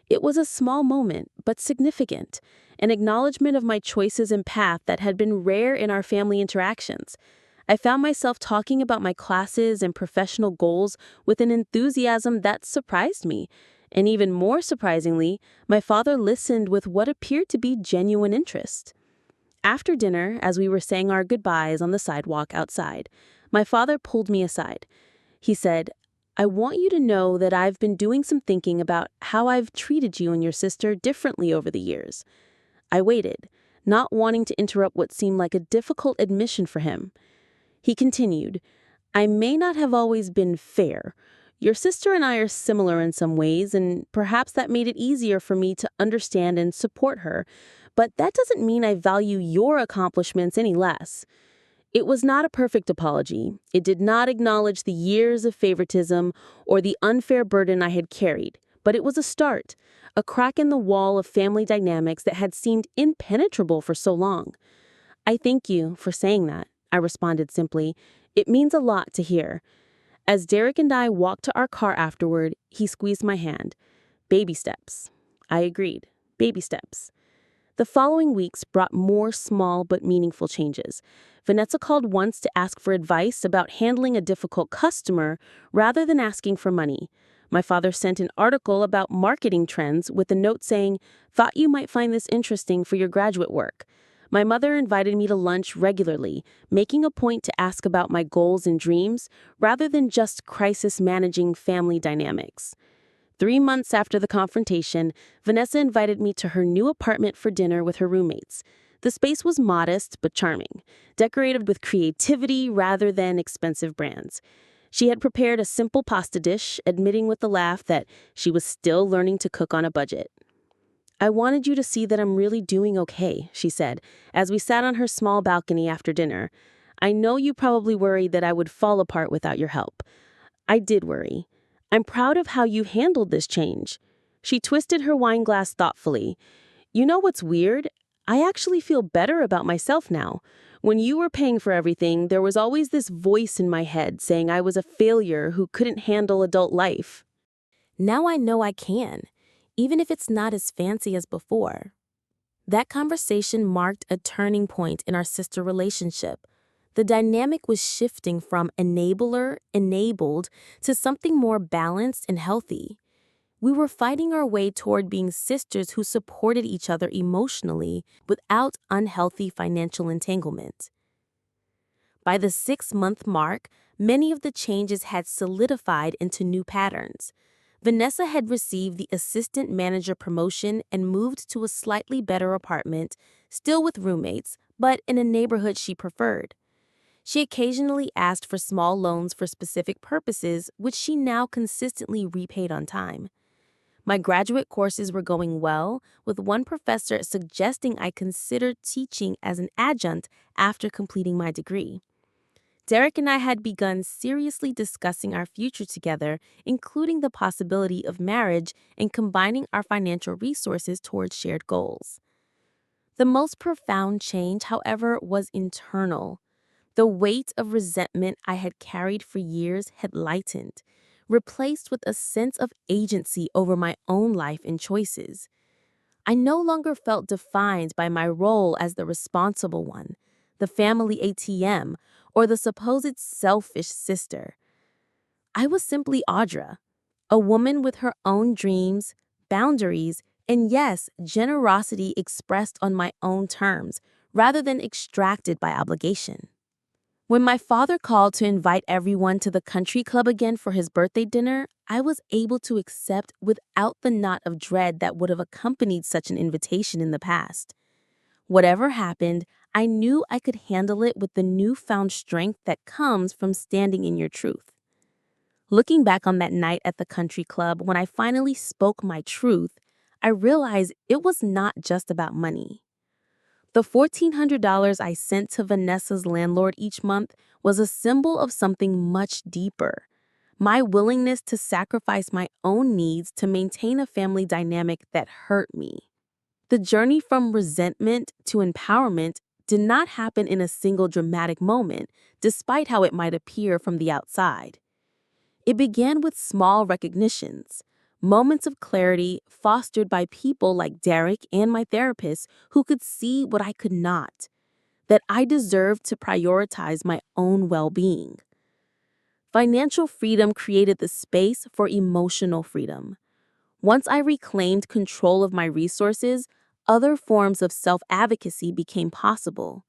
Speaker 1: It was a small moment, but significant, an acknowledgement of my choices and path that had been rare in our family interactions. I found myself talking about my classes and professional goals with an enthusiasm that surprised me. And even more surprisingly, my father listened with what appeared to be genuine interest. After dinner, as we were saying our goodbyes on the sidewalk outside, my father pulled me aside. He said, "I want you to know that I've been doing some thinking about how I've treated you and your sister differently over the years." I waited, not wanting to interrupt what seemed like a difficult admission for him. He continued, "I may not have always been fair. Your sister and I are similar in some ways, and perhaps that made it easier for me to understand and support her. But that doesn't mean I value your accomplishments any less." It was not a perfect apology. It did not acknowledge the years of favoritism or the unfair burden I had carried, but it was a start, a crack in the wall of family dynamics that had seemed impenetrable for so long. "I thank you for saying that," I responded simply. "It means a lot to hear." As Derek and I walked to our car afterward, he squeezed my hand. "Baby steps." I agreed. Baby steps. The following weeks brought more small but meaningful changes. Vanessa called once to ask for advice about handling a difficult customer rather than asking for money. My father sent an article about marketing trends with a note saying, "Thought you might find this interesting for your graduate work." My mother invited me to lunch regularly, making a point to ask about my goals and dreams rather than just crisis managing family dynamics. 3 months after the confrontation, Vanessa invited me to her new apartment for dinner with her roommates. The space was modest but charming, decorated with creativity rather than expensive brands. She had prepared a simple pasta dish, admitting with a laugh that she was still learning to cook on a budget. "I wanted you to see that I'm really doing okay," she said, as we sat on her small balcony after dinner. "I know you probably worried that I would fall apart without your help. I did worry. I'm proud of how you handled this change." She twisted her wine glass thoughtfully. "You know what's weird? I actually feel better about myself now. When you were paying for everything, there was always this voice in my head saying I was a failure who couldn't handle adult life. Now I know I can, even if it's not as fancy as before." That conversation marked a turning point in our sister relationship. The dynamic was shifting from enabled, to something more balanced and healthy. We were fighting our way toward being sisters who supported each other emotionally without unhealthy financial entanglement. By the 6-month mark, many of the changes had solidified into new patterns. Vanessa had received the assistant manager promotion and moved to a slightly better apartment, still with roommates, but in a neighborhood she preferred. She occasionally asked for small loans for specific purposes, which she now consistently repaid on time. My graduate courses were going well, with one professor suggesting I consider teaching as an adjunct after completing my degree. Derek and I had begun seriously discussing our future together, including the possibility of marriage and combining our financial resources towards shared goals. The most profound change, however, was internal. The weight of resentment I had carried for years had lightened, replaced with a sense of agency over my own life and choices. I no longer felt defined by my role as the responsible one, the family ATM, or the supposed selfish sister. I was simply Audra, a woman with her own dreams, boundaries, and yes, generosity expressed on my own terms, rather than extracted by obligation. When my father called to invite everyone to the country club again for his birthday dinner, I was able to accept without the knot of dread that would have accompanied such an invitation in the past. Whatever happened, I knew I could handle it with the newfound strength that comes from standing in your truth. Looking back on that night at the country club when I finally spoke my truth, I realized it was not just about money. The $1,400 I sent to Vanessa's landlord each month was a symbol of something much deeper. My willingness to sacrifice my own needs to maintain a family dynamic that hurt me. The journey from resentment to empowerment did not happen in a single dramatic moment, despite how it might appear from the outside. It began with small recognitions, moments of clarity fostered by people like Derek and my therapist who could see what I could not, that I deserved to prioritize my own well-being. Financial freedom created the space for emotional freedom. Once I reclaimed control of my resources, other forms of self-advocacy became possible.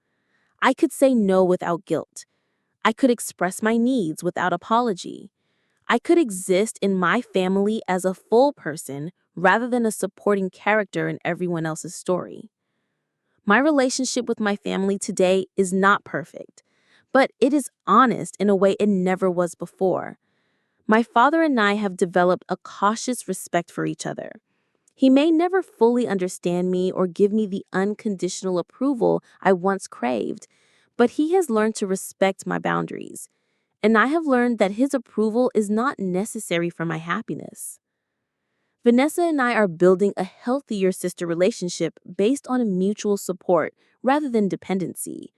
Speaker 1: I could say no without guilt. I could express my needs without apology. I could exist in my family as a full person rather than a supporting character in everyone else's story. My relationship with my family today is not perfect, but it is honest in a way it never was before. My father and I have developed a cautious respect for each other. He may never fully understand me or give me the unconditional approval I once craved, but he has learned to respect my boundaries. And I have learned that his approval is not necessary for my happiness. Vanessa and I are building a healthier sister relationship based on mutual support rather than dependency.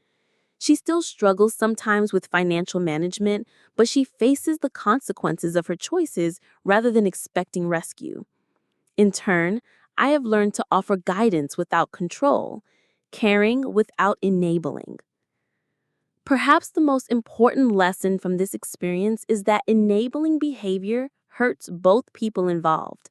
Speaker 1: She still struggles sometimes with financial management, but she faces the consequences of her choices rather than expecting rescue. In turn, I have learned to offer guidance without control, caring without enabling. Perhaps the most important lesson from this experience is that enabling behavior hurts both people involved.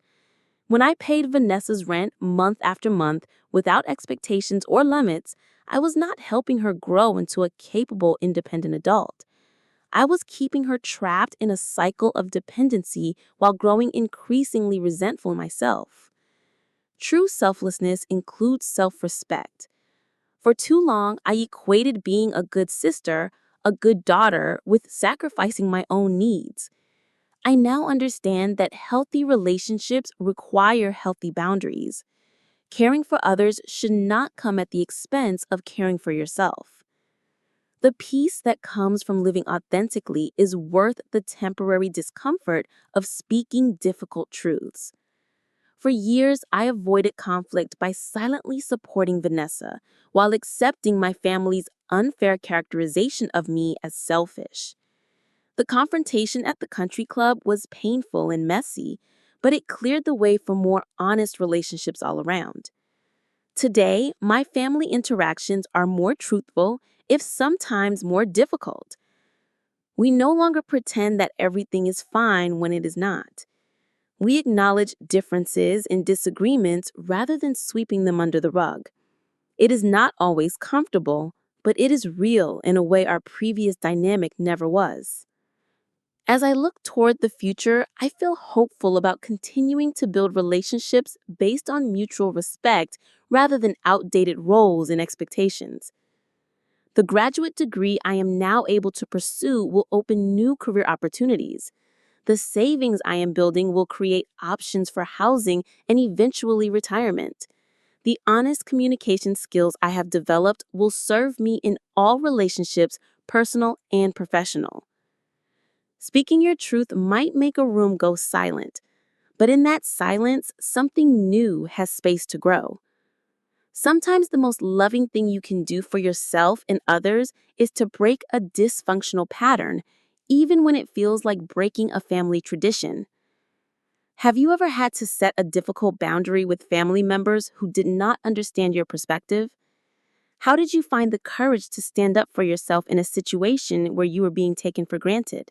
Speaker 1: When I paid Vanessa's rent month after month without expectations or limits, I was not helping her grow into a capable, independent adult. I was keeping her trapped in a cycle of dependency while growing increasingly resentful myself. True selflessness includes self-respect. For too long, I equated being a good sister, a good daughter, with sacrificing my own needs. I now understand that healthy relationships require healthy boundaries. Caring for others should not come at the expense of caring for yourself. The peace that comes from living authentically is worth the temporary discomfort of speaking difficult truths. For years, I avoided conflict by silently supporting Vanessa while accepting my family's unfair characterization of me as selfish. The confrontation at the country club was painful and messy, but it cleared the way for more honest relationships all around. Today, my family interactions are more truthful if sometimes more difficult. We no longer pretend that everything is fine when it is not. We acknowledge differences and disagreements rather than sweeping them under the rug. It is not always comfortable, but it is real in a way our previous dynamic never was. As I look toward the future, I feel hopeful about continuing to build relationships based on mutual respect rather than outdated roles and expectations. The graduate degree I am now able to pursue will open new career opportunities. The savings I am building will create options for housing and eventually retirement. The honest communication skills I have developed will serve me in all relationships, personal and professional. Speaking your truth might make a room go silent, but in that silence, something new has space to grow. Sometimes the most loving thing you can do for yourself and others is to break a dysfunctional pattern, even when it feels like breaking a family tradition. Have you ever had to set a difficult boundary with family members who did not understand your perspective? How did you find the courage to stand up for yourself in a situation where you were being taken for granted?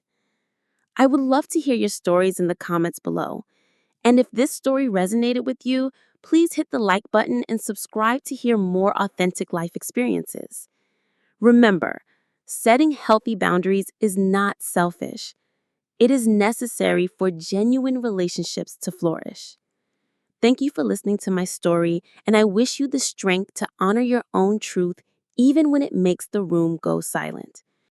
Speaker 1: I would love to hear your stories in the comments below. And if this story resonated with you, please hit the like button and subscribe to hear more authentic life experiences. Remember, setting healthy boundaries is not selfish. It is necessary for genuine relationships to flourish. Thank you for listening to my story, and I wish you the strength to honor your own truth even when it makes the room go silent.